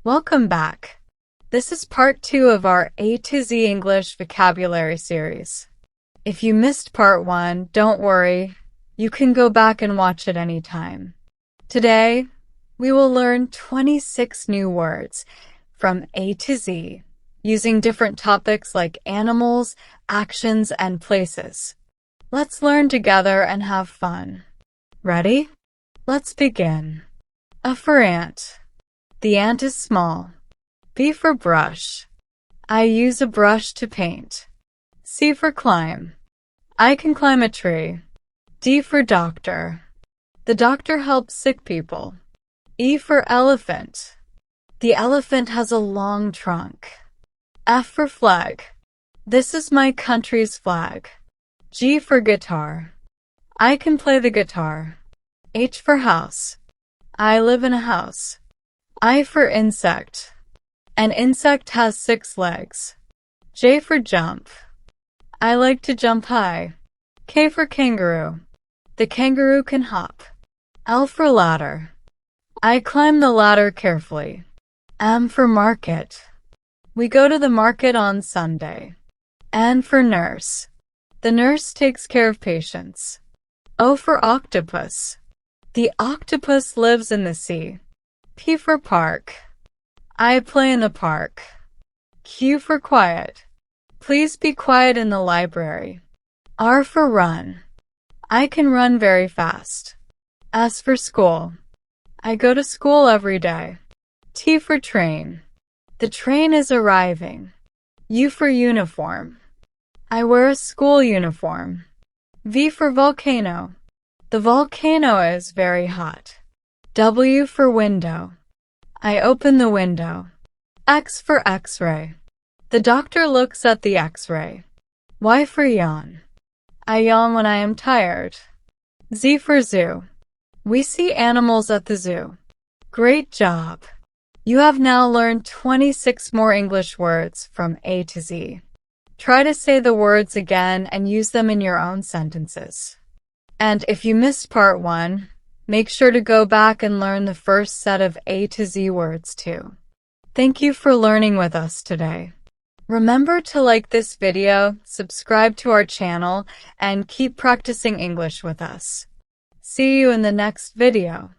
Welcome back. This is part 2 of our A to Z English vocabulary series. If you missed part 1, don't worry. You can go back and watch it anytime. Today, we will learn 26 new words from A to Z using different topics like animals, actions, and places. Let's learn together and have fun. Ready? Let's begin. A for ant. The ant is small. B for brush. I use a brush to paint. C for climb. I can climb a tree. D for doctor. The doctor helps sick people. E for elephant. The elephant has a long trunk. F for flag. This is my country's flag. G for guitar. I can play the guitar. H for house. I live in a house. I for insect. An insect has 6 legs. J for jump. I like to jump high. K for kangaroo. The kangaroo can hop. L for ladder. I climb the ladder carefully. M for market. We go to the market on Sunday. N for nurse. The nurse takes care of patients. O for octopus. The octopus lives in the sea. P for park. I play in the park. Q for quiet. Please be quiet in the library. R for run. I can run very fast. S for school. I go to school every day. T for train. The train is arriving. U for uniform. I wear a school uniform. V for volcano. The volcano is very hot. W for window. I open the window. X for X-ray. The doctor looks at the X-ray. Y for yawn. I yawn when I am tired. Z for zoo. We see animals at the zoo. Great job! You have now learned 26 more English words from A to Z. Try to say the words again and use them in your own sentences. And if you missed part 1, make sure to go back and learn the first set of A to Z words too. Thank you for learning with us today. Remember to like this video, subscribe to our channel, and keep practicing English with us. See you in the next video.